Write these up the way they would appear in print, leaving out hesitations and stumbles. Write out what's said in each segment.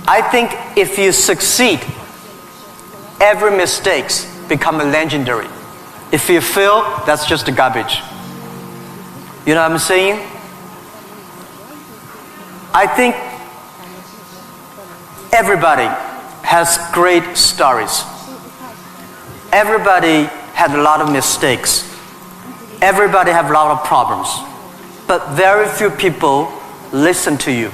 I think if you succeed, every mistake become legendary. If you fail, that's just garbage. You know what I'm saying? I think everybody has great stories. Everybody had a lot of mistakes. Everybody have a lot of problems. But very few people listen to you.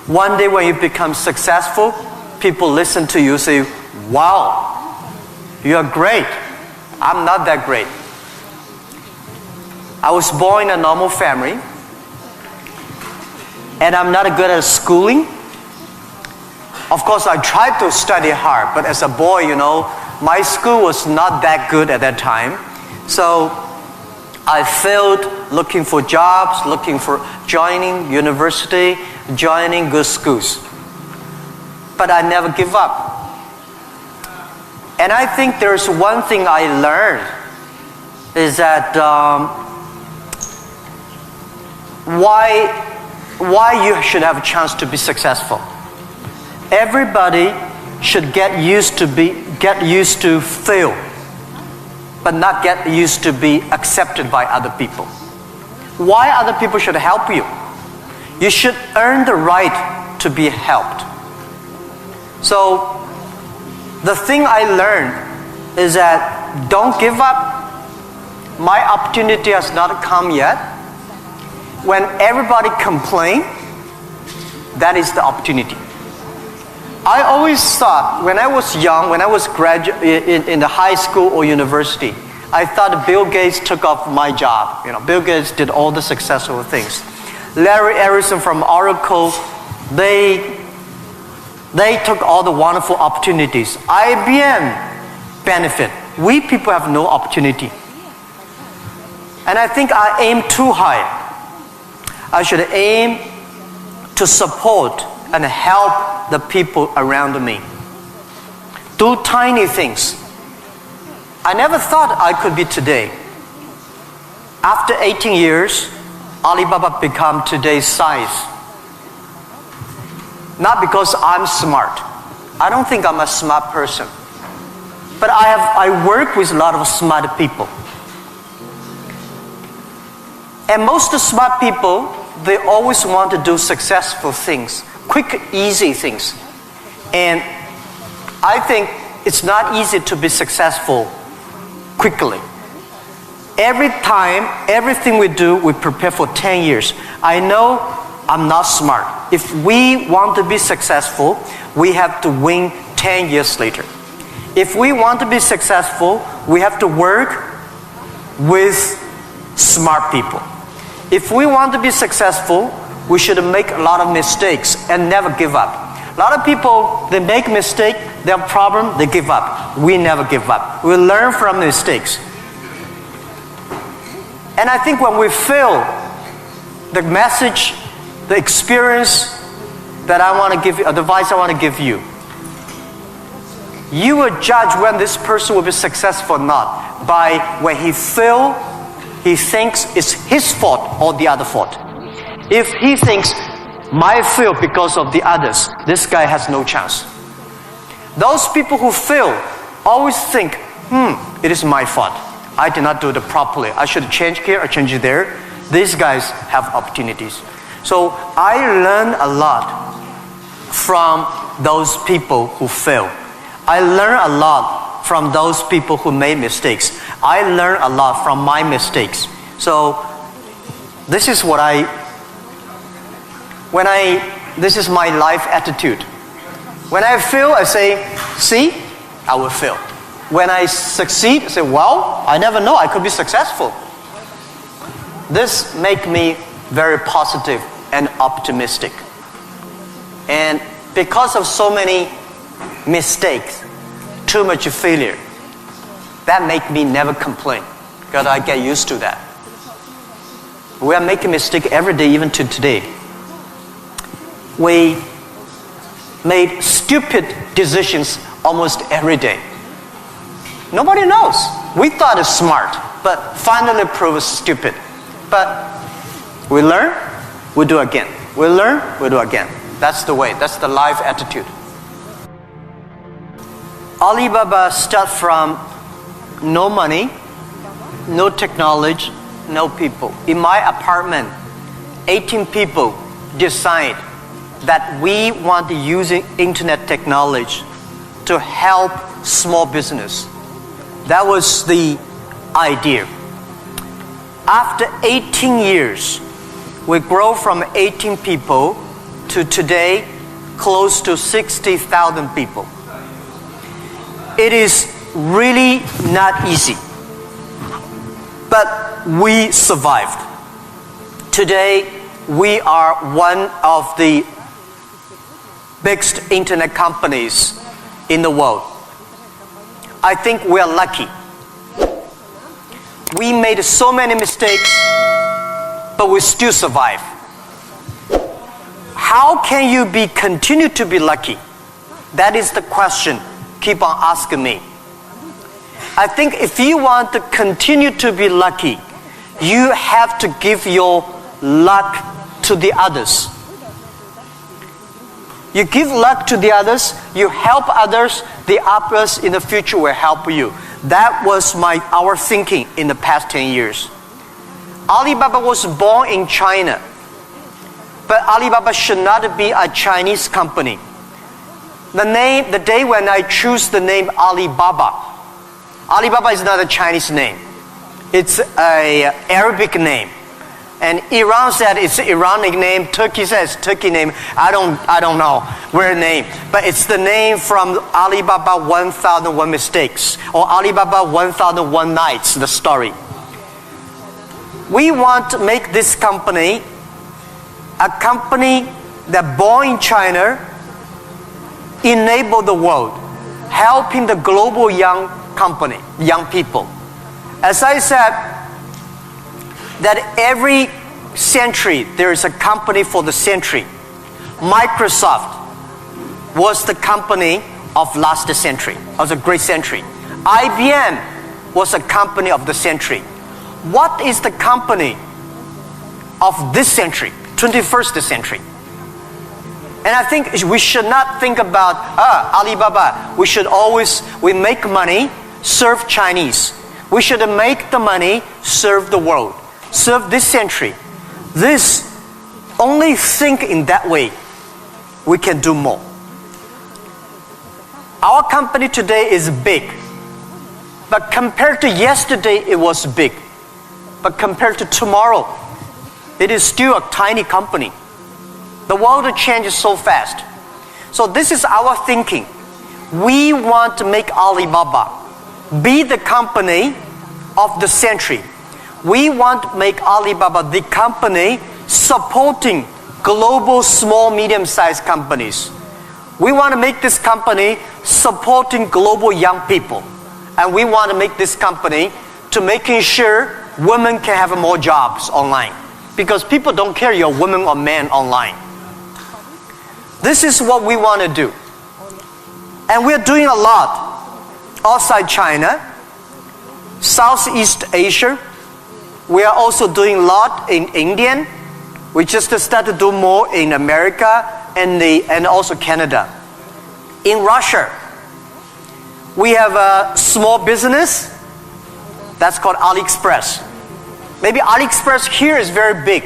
One day when you become successful, people listen to you and say, wow, you are great. I'm not that great. I was born in a normal family, and I'm not good at schooling. Of course, I tried to study hard, but as a boy, my school was not that good at that time. So I failed looking for jobs, looking for joining university, joining good schools. But I never give up. And I think there's one thing I learned is that why you should have a chance to be successful. Everybody should get used to fail, but not get used to be accepted by other people. Why other people should help you? You should earn the right to be helped. So the thing I learned is that don't give up. My opportunity has not come yet. When everybody complains, that is the opportunity. I always thought when I was young, when I was in the high school or university, I thought Bill Gates took off my job. Bill Gates did all the successful things. Larry Ellison from Oracle, they took all the wonderful opportunities. IBM benefit. We people have no opportunity. And I think I aim too high. I should aim to support and help the people around me. Do tiny things. I never thought I could be today. After 18 years, Alibaba become today's size. Not because I'm smart. I don't think I'm a smart person. But I work with a lot of smart people. And most smart people, they always want to do successful things, quick, easy things. And I think it's not easy to be successful quickly. Every time, everything we do, we prepare for 10 years. I know I'm not smart. If we want to be successful, we have to win 10 years later. If we want to be successful, we have to work with smart people. If we want to be successful, we should make a lot of mistakes and never give up. A lot of people, they make mistakes, they have a problem, they give up. We never give up. We learn from mistakes. And I think when we fail, the message, the experience that I want to give you, advice I want to give you, you will judge when this person will be successful or not by when he fails, he thinks it's his fault or the other fault. If he thinks, my fail because of the others, this guy has no chance. Those people who fail always think, it is my fault. I did not do it properly. I should change here or change there. These guys have opportunities. So I learned a lot from those people who fail. I learned a lot from those people who made mistakes. I learned a lot from my mistakes. So this is what this is my life attitude. When I fail, I say, see, I will fail. When I succeed, I say, well, I never know, I could be successful. This makes me very positive and optimistic. And because of so many mistakes, too much failure, that makes me never complain, because I get used to that. We are making mistakes every day, even to today. We made stupid decisions almost every day. Nobody knows. We thought it's smart, but finally proved stupid. But we learn, we do again. We learn, we do again. That's the way. That's the life attitude. Alibaba started from no money, no technology, no people. In my apartment, 18 people decide that we want to use internet technology to help small business. That was the idea. After 18 years, we grow from 18 people to today close to 60,000 people. It is really not easy, but we survived. Today, we are one of the biggest internet companies in the world. I think we are lucky. We made so many mistakes, but we still survive. How can you continue to be lucky? That is the question. Keep on asking me. I think if you want to continue to be lucky, you have to give your luck to the others. You give luck to the others, you help others, the others in the future will help you. That was our thinking in the past 10 years. Alibaba was born in China, but Alibaba should not be a Chinese company. The day when I choose the name Alibaba, Alibaba is not a Chinese name. It's an Arabic name. And Iran said it's an Iranic name. Turkey says Turkey name. I don't know where name. But it's the name from Alibaba 1001 Mistakes or Alibaba 1001 Nights, the story. We want to make this company a company that born in China, enable the world, helping the global young people. As I said, that every century there is a company for the century. Microsoft was the company of last century, of a great century. IBM was a company of the century. What is the company of this century, 21st century? And I think we should not think about Alibaba. We make money, serve Chinese. We should make the money, serve the world, serve this century. Only think in that way, we can do more. Our company today is big, but compared to yesterday, it was big. But compared to tomorrow, it is still a tiny company. The world changes so fast. So this is our thinking. We want to make Alibaba be the company of the century. We want to make Alibaba the company supporting global small, medium-sized companies. We want to make this company supporting global young people. And we want to make this company to making sure women can have more jobs online. Because people don't care you're a woman or man online. This is what we want to do. And we're doing a lot outside China, Southeast Asia. We are also doing a lot in India. We just started to do more in America and also Canada. In Russia, we have a small business that's called AliExpress. Maybe AliExpress here is very big,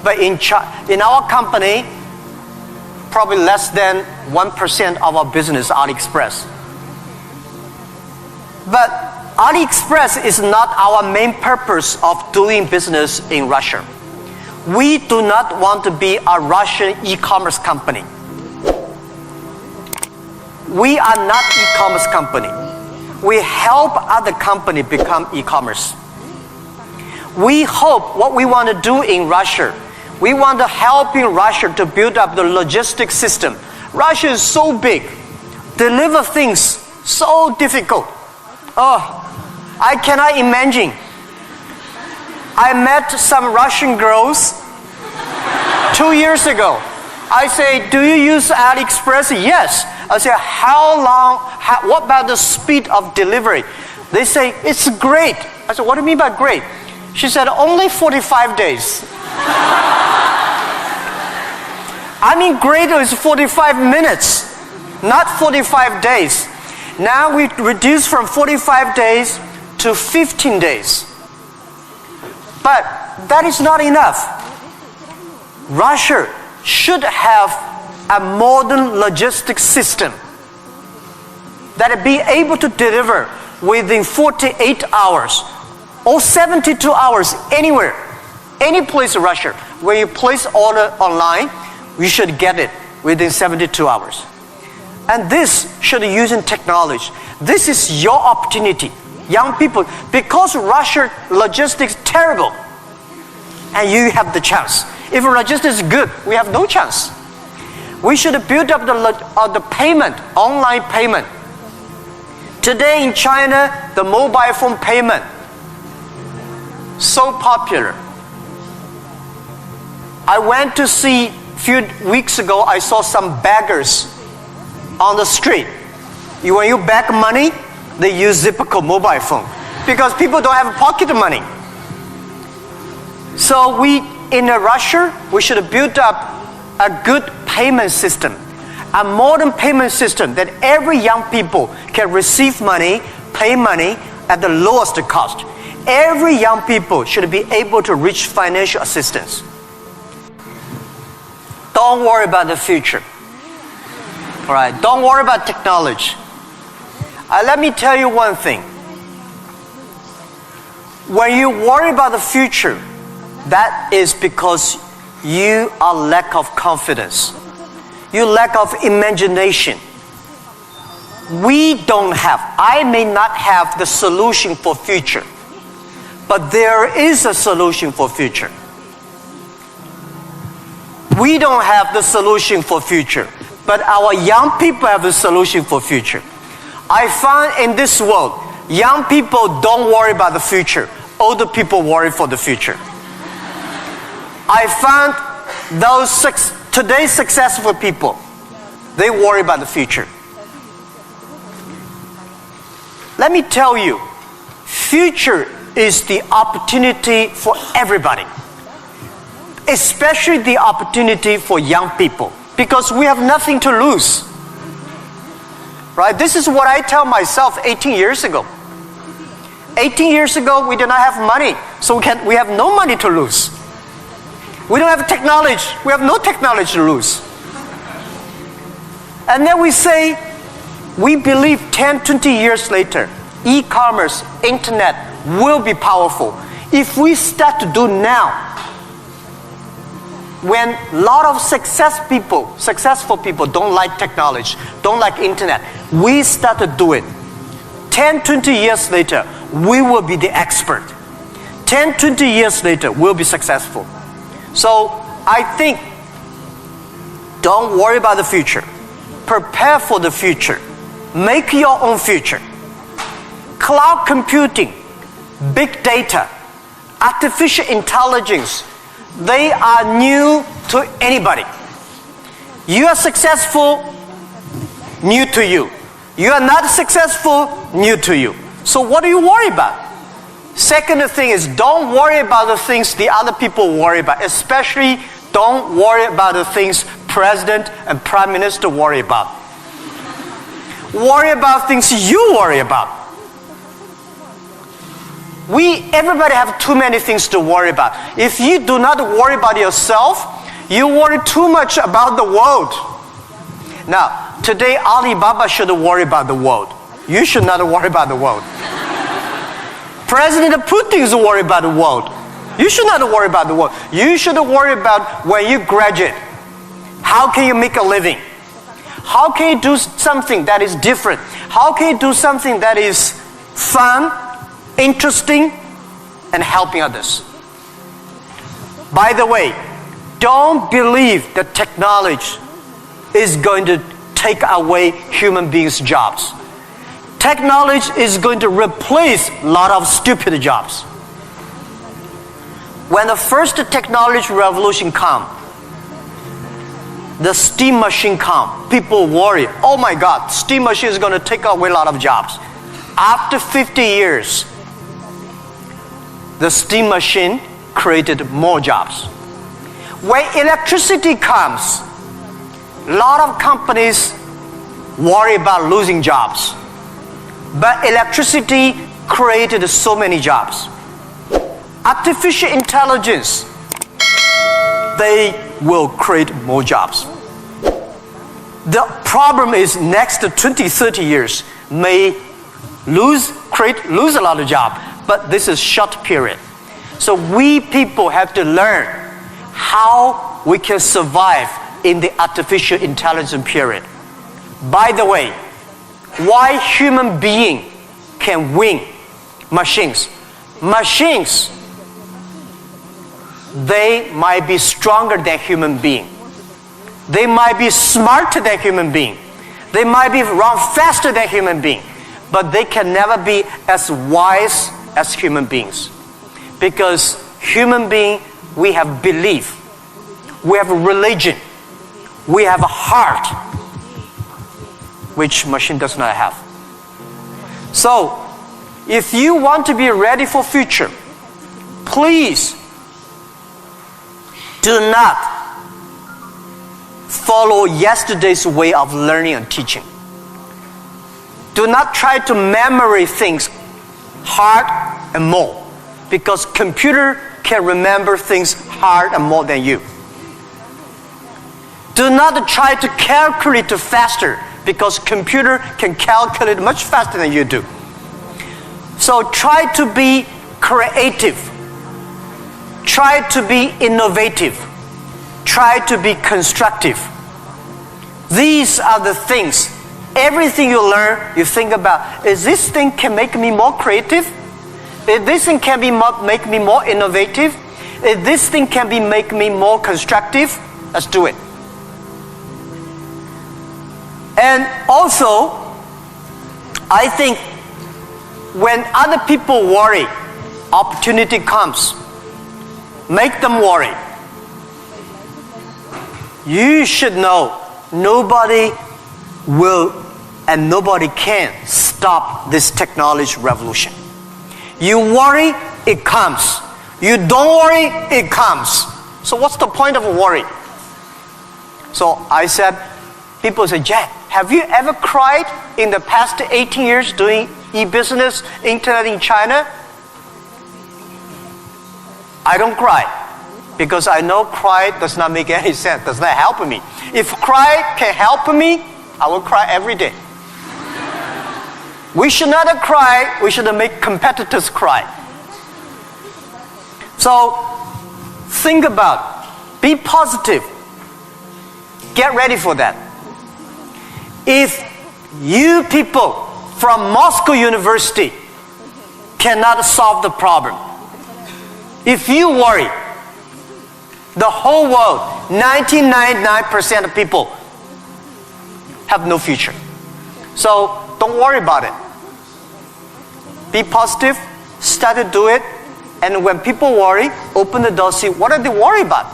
but in our company, probably less than 1% of our business is AliExpress. But AliExpress is not our main purpose of doing business in Russia. We do not want to be a Russian e-commerce company. We are not e-commerce company. We help other company become e-commerce. We hope what we want to do in Russia, we want to help in Russia to build up the logistics system. Russia is so big. Deliver things so difficult. I cannot imagine. I met some Russian girls 2 years ago. I say, do you use AliExpress? Yes. I say, what about the speed of delivery? They say, it's great. I said, what do you mean by great? She said, only 45 days. I mean, greater is 45 minutes, not 45 days. Now we reduce from 45 days to 15 days. But that is not enough. Russia should have a modern logistics system that will be able to deliver within 48 hours or 72 hours anywhere, any place in Russia. Where you place order online, you should get it within 72 hours. And this should be using technology. This is your opportunity, young people, because Russia logistics is terrible, and you have the chance. If logistics is good, we have no chance. We should build up the payment, online payment. Today in China, the mobile phone payment, so popular. I went to see, a few weeks ago, I saw some beggars on the street. When you beg money, they use Zipco mobile phone because people don't have pocket money. So in Russia, we should build up a good payment system, a modern payment system that every young people can receive money, pay money at the lowest cost. Every young people should be able to reach financial assistance. Don't worry about the future. All right, don't worry about technology. Let me tell you one thing. When you worry about the future, that is because you are lack of confidence. You lack of imagination. I may not have the solution for future, but there is a solution for future. We don't have the solution for future, but our young people have the solution for future. I find in this world, young people don't worry about the future. Older people worry for the future. I found today's successful people, they worry about the future. Let me tell you, future is the opportunity for everybody, especially the opportunity for young people, because we have nothing to lose. Right? This is what I tell myself 18 years ago. 18 years ago, we did not have money, so we have no money to lose. We don't have technology. We have no technology to lose. And then we say, we believe 10, 20 years later, e-commerce, internet will be powerful. If we start to do now, when a lot of successful people don't like technology, don't like internet, we start to do it. 10, 20 years later, we will be the expert. 10, 20 years later, we'll be successful. So I think, don't worry about the future. Prepare for the future. Make your own future. Cloud computing, big data, artificial intelligence, they are new to anybody. You are successful, new to you. You are not successful, new to you. So what do you worry about? Second thing is, don't worry about the things the other people worry about. Especially, don't worry about the things President and Prime Minister worry about. Worry about things you worry about. Everybody have too many things to worry about. If you do not worry about yourself, you worry too much about the world. Now, today Alibaba should worry about the world. You should not worry about the world. President Putin is worried about the world. You should not worry about the world. You should worry about when you graduate. How can you make a living? How can you do something that is different? How can you do something that is fun, interesting, and helping others? By the way, don't believe that technology is going to take away human beings' jobs. Technology is going to replace a lot of stupid jobs. When the first technology revolution came, the steam machine came, people worry, oh my God, steam machine is going to take away a lot of jobs. After 50 years, the steam machine created more jobs. When electricity comes, A lot of companies worry about losing jobs. But electricity created so many jobs. Artificial intelligence, they will create more jobs. The problem is next 20, 30 years may lose a lot of jobs, but this is short period. So we people have to learn how we can survive in the artificial intelligence period. By the way, why human being can win machines? Machines, they might be stronger than human being. They might be smarter than human being. They might be run faster than human being. But they can never be as wise as human beings. Because human being, we have belief. We have a religion. We have a heart, which machine does not have. So, if you want to be ready for future, please do not follow yesterday's way of learning and teaching. Do not try to memory things hard and more, because computer can remember things hard and more than you. Do not try to calculate faster, because computer can calculate much faster than you do. So try to be creative. Try to be innovative. Try to be constructive. These are the things. Everything you learn, you think about, is this thing can make me more creative? If this thing can make me more innovative? If this thing can make me more constructive? Let's do it. And also, I think when other people worry, opportunity comes. Make them worry. You should know nobody will and nobody can stop this technology revolution. You worry, it comes. You don't worry, it comes. So what's the point of worry? So I said, people say, Jack, have you ever cried in the past 18 years doing e-business, internet in China? I don't cry, because I know cry does not make any sense, does not help me. If cry can help me, I will cry every day. We should not cry, we should make competitors cry. So, think about, be positive, get ready for that. If you people from Moscow University cannot solve the problem, if you worry, the whole world, 99% of people have no future. So don't worry about it. Be positive, start to do it, and when people worry, open the door, see what are they worried about,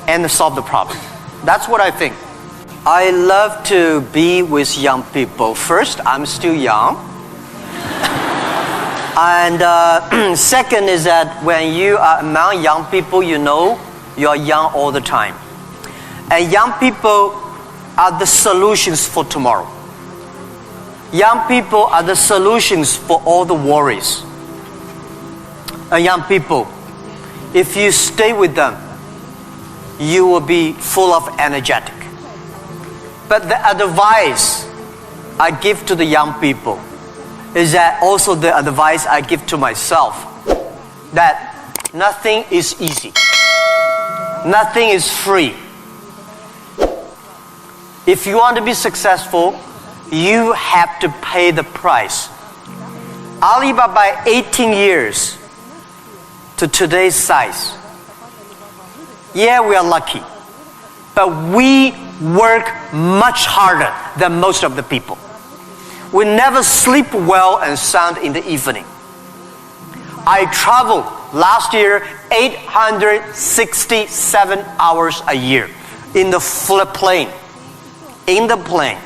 and solve the problem. That's what I think. I love to be with young people. First, I'm still young. And second is that when you are among young people, you know you are young all the time. And young people are the solutions for tomorrow. Young people are the solutions for all the worries. And young people, if you stay with them, you will be full of energetic. But the advice I give to the young people is that also the advice I give to myself, that nothing is easy. Nothing is free. If you want to be successful, you have to pay the price. Alibaba, 18 years to today's size. Yeah, we are lucky, but we work much harder than most of the people. We never sleep well and sound in the evening. I traveled last year 867 hours a year in the plane. In the plane.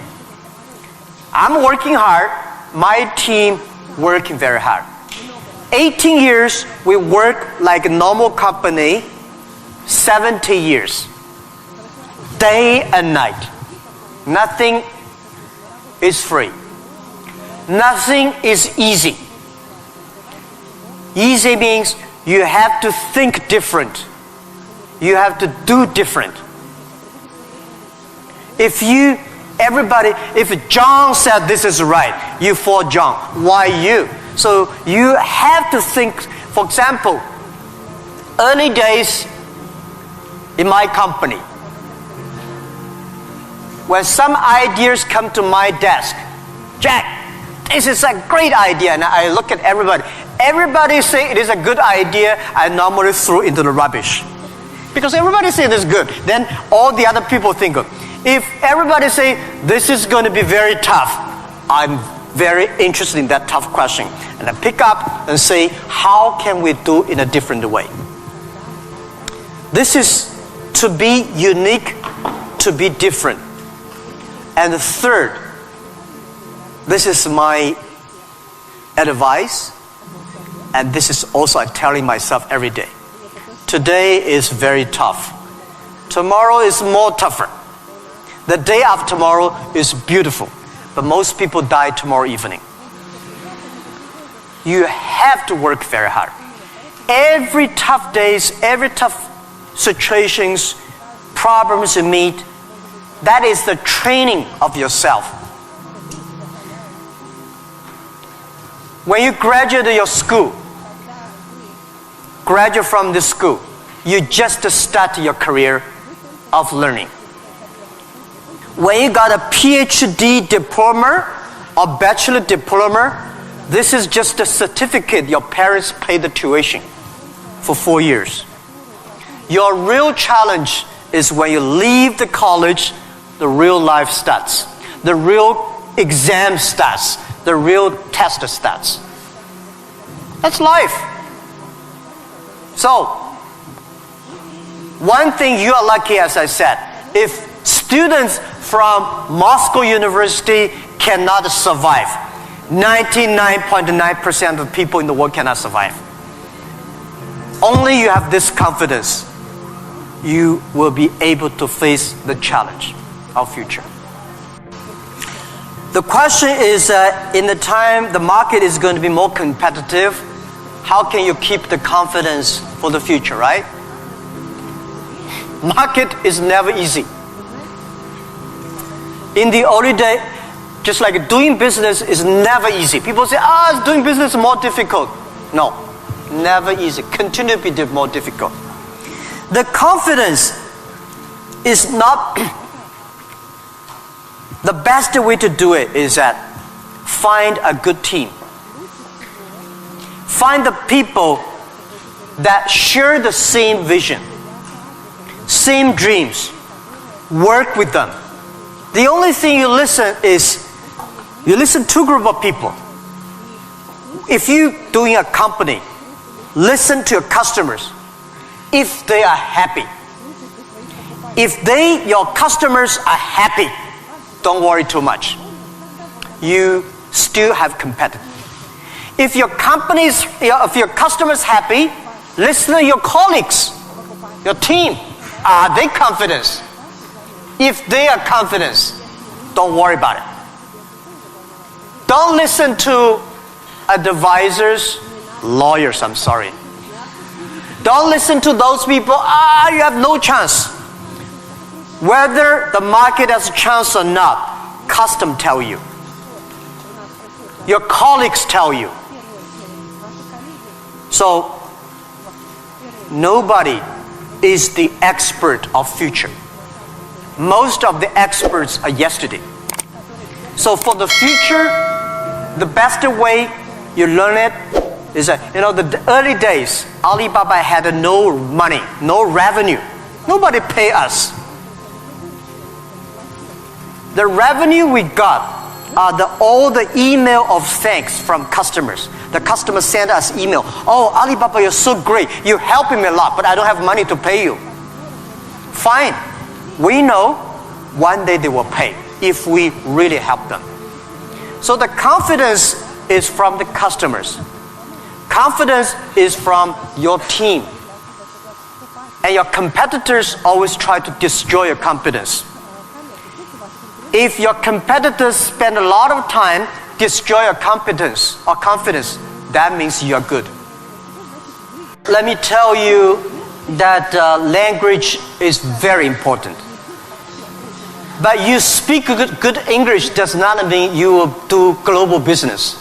I'm working hard, my team working very hard. 18 years we work like a normal company, 70 years. Day and night. Nothing is free. Nothing is easy. Easy means you have to think different. You have to do different. If John said this is right, you follow John. Why you? So you have to think. For example, early days in my company, when some ideas come to my desk, Jack, this is a great idea, and I look at everybody. Everybody say it is a good idea. I normally throw into the rubbish, because everybody say it is good. Then all the other people think of. If everybody say this is going to be very tough, I'm very interested in that tough question, and I pick up and say, how can we do it in a different way? This is to be unique, to be different. And the third, this is my advice, and this is also I'm telling myself every day. Today is very tough. Tomorrow is more tougher. The day after tomorrow is beautiful, but most people die tomorrow evening. You have to work very hard. Every tough days, every tough situations, problems you meet, that is the training of yourself. When you graduate your school, graduate from this school, you just start your career of learning. When you got a PhD diploma or bachelor diploma, this is just a certificate your parents paid the tuition for 4 years. Your real challenge is when you leave the college, the real life starts. The real exam starts. The real test starts. That's life. So, one thing you are lucky, as I said, if students from Moscow University cannot survive, 99.9% of people in the world cannot survive. Only you have this confidence, you will be able to face the challenge of future. The question is, in the time the market is going to be more competitive, how can you keep the confidence for the future, right? Market is never easy. In the early day, just like doing business is never easy. People say, doing business is more difficult. No, never easy. Continue to be more difficult. The confidence is not the best way to do it is that find a good team. Find the people that share the same vision, same dreams. Work with them. The only thing you listen to a group of people. If you're doing a company, listen to your customers. If they are happy. If your customers are happy, don't worry too much. You still have competitors. If your customers happy, listen to your colleagues, your team. Are they confident? If they are confident, don't worry about it. Don't listen to advisors, lawyers, I'm sorry. Don't listen to those people, you have no chance. Whether the market has a chance or not, custom tell you. Your colleagues tell you. So, nobody is the expert of future. Most of the experts are yesterday. So for the future, the best way you learn it is that, the early days, Alibaba had no money, no revenue. Nobody pay us. The revenue we got are all the email of thanks from customers. The customers send us email. Oh, Alibaba, you're so great. You're helping me a lot, but I don't have money to pay you. Fine. We know one day they will pay if we really help them. So the confidence is from the customers. Confidence is from your team. And your competitors always try to destroy your confidence. If your competitors spend a lot of time destroy your competence or confidence, that means you're good. Let me tell you that language is very important. But you speak good English does not mean you will do global business.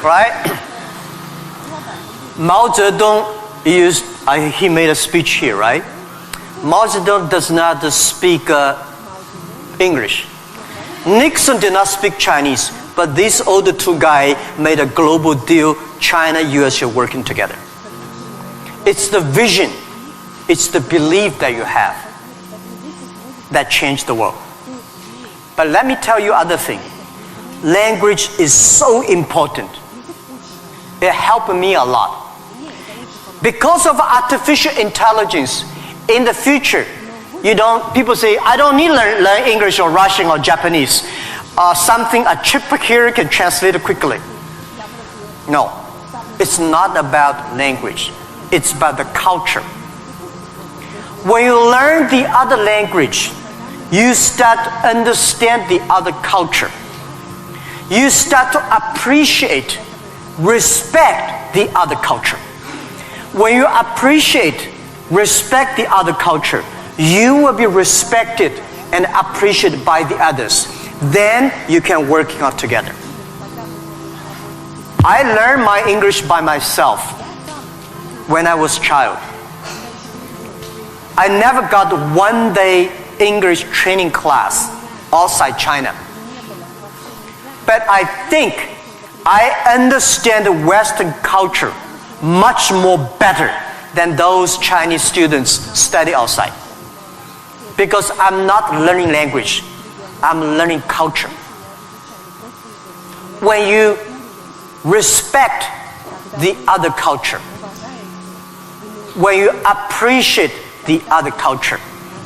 Right? Mao Zedong he made a speech here, right? Mao Zedong does not speak English. Nixon did not speak Chinese, but these other two guys made a global deal. China, US are working together. It's the vision, it's the belief that you have that changed the world. But let me tell you other thing. Language is so important. It helped me a lot. Because of artificial intelligence, in the future, people say, I don't need to learn English or Russian or Japanese. A chip here can translate it quickly. No, it's not about language. It's about the culture. When you learn the other language, you start to understand the other culture. You start to appreciate, respect the other culture. When you appreciate, respect the other culture, you will be respected and appreciated by the others. Then you can work out together. I learned my English by myself when I was a child. I never got one day English training class outside China. But I think I understand the Western culture much more better than those Chinese students study outside. Because I'm not learning language, I'm learning culture. When you respect the other culture, when you appreciate the other culture,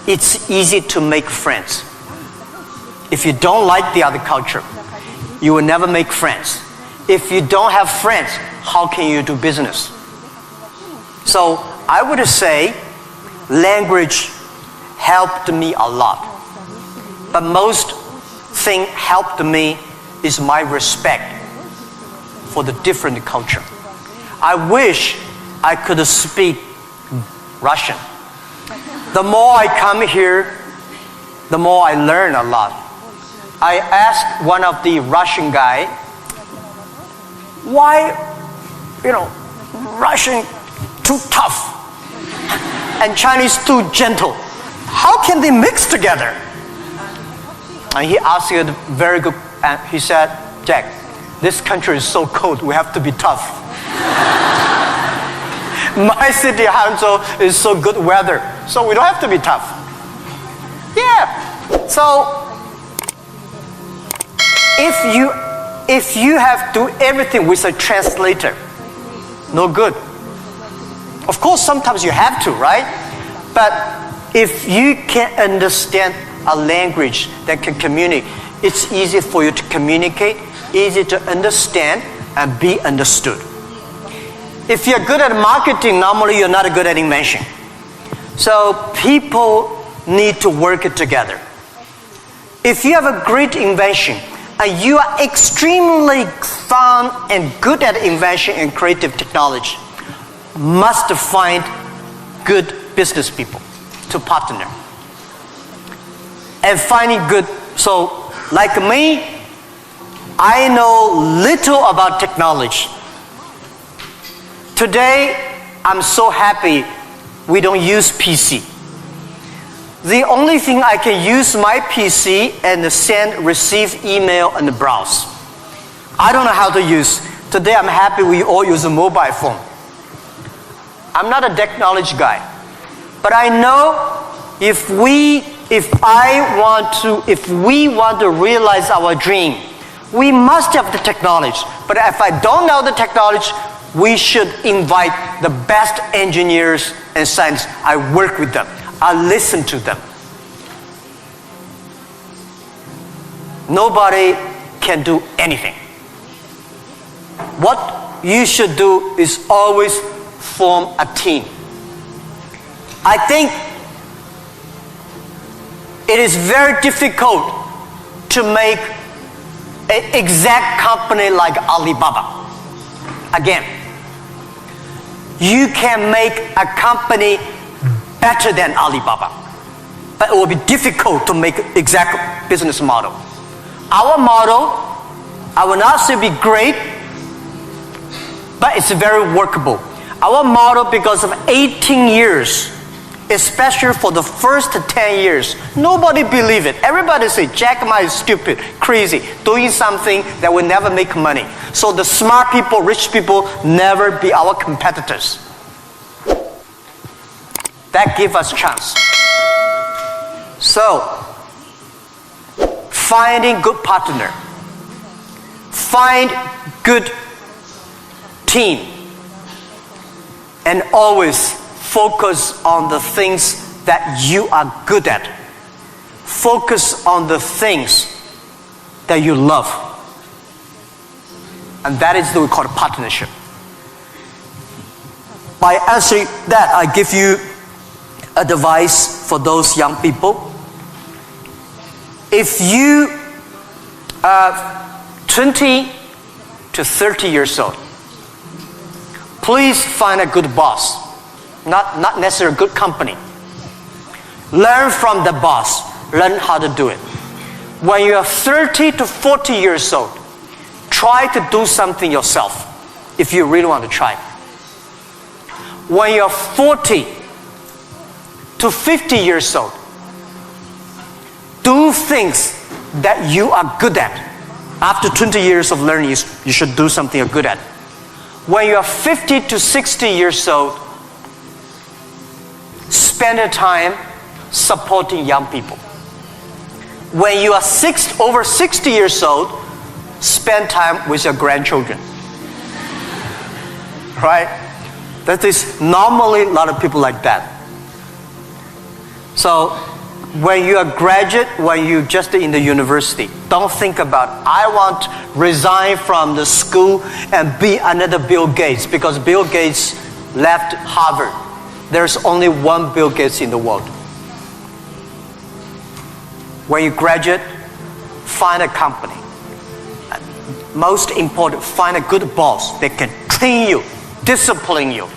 it's easy to make friends. If you don't like the other culture, you will never make friends. If you don't have friends, how can you do business? So I would say language helped me a lot. But most thing helped me is my respect for the different culture. I wish I could speak Russian. The more I come here, the more I learn a lot. I asked one of the Russian guy, why, Russian too tough and Chinese too gentle? How can they mix together? And he asked a very good, and he said, Jack, this country is so cold, we have to be tough. My city, Hangzhou, is so good weather, so we don't have to be tough. Yeah. So if you have to do everything with a translator, no good. Of course, sometimes you have to, right? But if you can understand a language that can communicate, it's easy for you to communicate, easy to understand, and be understood. If you're good at marketing, normally you're not good at invention. So people need to work together. If you have a great invention, and you are extremely fun and good at invention and creative technology, must find good business people to partner. And finding good, so like me, I know little about technology. Today, I'm so happy we don't use PC. The only thing I can use my PC and send, receive email and browse. I don't know how to use. Today I'm happy we all use a mobile phone. I'm not a technology guy. But I know if we want to realize our dream, we must have the technology. But if I don't know the technology, we should invite the best engineers and scientists. I work with them. I listen to them. Nobody can do anything. What you should do is always form a team. I think it is very difficult to make an exact company like Alibaba. Again, you can make a company better than Alibaba, but it will be difficult to make exact business model. Our model, I will not say be great, but it's very workable. Our model, because of 18 years, especially for the first 10 years, nobody believed it. Everybody say, Jack Ma is stupid, crazy, doing something that will never make money. So the smart people, rich people, never be our competitors. That give us chance. So, finding good partner, find good team, and always focus on the things that you are good at. Focus on the things that you love. And that is what we call a partnership. By answering that, I give you advice for those young people. If you are 20 to 30 years old, please find a good boss, not necessarily a good company. Learn from the boss, learn how to do it. When you are 30 to 40 years old, try to do something yourself if you really want to try. When you're 40 to 50 years old, do things that you are good at. After 20 years of learning, you should do something you're good at. When you are 50 to 60 years old, spend your time supporting young people. When you are over 60 years old, spend time with your grandchildren. Right? That is normally a lot of people like that. So, when you are graduate, when you just in the university, don't think about, I want to resign from the school and be another Bill Gates, because Bill Gates left Harvard. There's only one Bill Gates in the world. When you graduate, find a company. Most important, find a good boss that can train you, discipline you,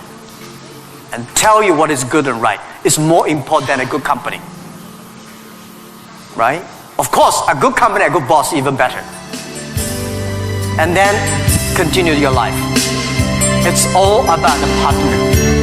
and tell you what is good and right. It's more important than a good company. Right? Of course, a good company, a good boss, even better. And then continue your life. It's all about the partner.